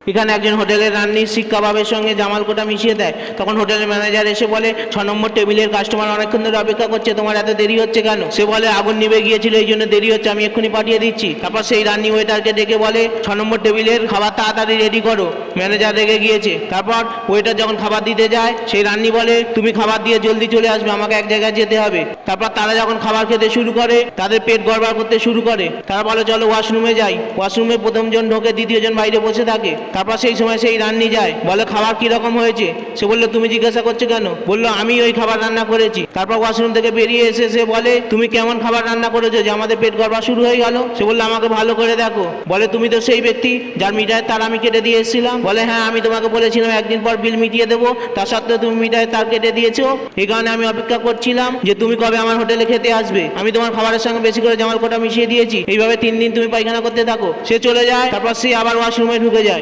এখানে একজন হোটেলের রান্নি শিক কাবাবের সঙ্গে জামালকোটা মিশিয়ে দেয়। তখন হোটেলের ম্যানেজার এসে বলে, 6 নম্বর টেবিলের কাস্টমার অনেকক্ষণ ধরে অপেক্ষা করছে, তোমার এত দেরি হচ্ছে কেন? সে বলে, আগুন নিভে গিয়েছিল, এই জন্য দেরি হচ্ছে, আমি এক্ষুনি পাঠিয়ে দিচ্ছি। তারপর সেই রান্নি ওয়েটারকে ডেকে বলে, 6 নম্বর টেবিলের খাবার তাড়াতাড়ি রেডি করো, ম্যানেজার রেগে গিয়েছে। তারপর ওয়েটার যখন খাবার দিতে যায়, সেই রান্নি বলে, তুমি খাবার দিয়ে জলদি চলে আসবে, আমাকে এক জায়গায় যেতে হবে। তারপর তারা যখন খাবার খেতে শুরু করে, তাদের পেট গড়বড় করতে শুরু করে। তারা বলে, চলো ওয়াশরুমে যাই। ওয়াশরুমে প্রথম জন ঢোকে, দ্বিতীয় জন বাইরে বসে থাকে। তারপর সেই সময় সেই রান্নি যায়, বলে, খাবার কি রকম হয়েছে? সে বললো, তুমি জিজ্ঞাসা করছো কেন? বললো, আমি ওই খাবার রান্না করেছি। তারপর ওয়াশরুম থেকে বেরিয়ে এসে সে বলে, তুমি কেমন খাবার রান্না করেছো যে আমাদের পেট গড়বড় শুরু হয়ে গেল? সে বললো, আমাকে ভালো করে দেখো। বলে, তুমি তো সেই ব্যক্তি যার মিঠাইয়ের তার আমি কেটে দিয়ে এসেছিলাম। বলে, হ্যাঁ, আমি তোমাকে বলেছিলাম একদিন পর বিল মিটিয়ে দেবো, তা সত্ত্বেও তুমি মিঠাইয়ের তার কেটে দিয়েছো। এই কারণে আমি অপেক্ষা করছিলাম যে তুমি কবে আমার হোটেলে খেতে আসবে। আমি তোমার খাবারের সঙ্গে বেশি করে জামালকোটা মিশিয়ে দিয়েছি, এইভাবে 3 দিন তুমি পায়খানা করতে থাকো। সে চলে যায়। তারপর সে আবার ওয়াশরুমে ঢুকে যায়।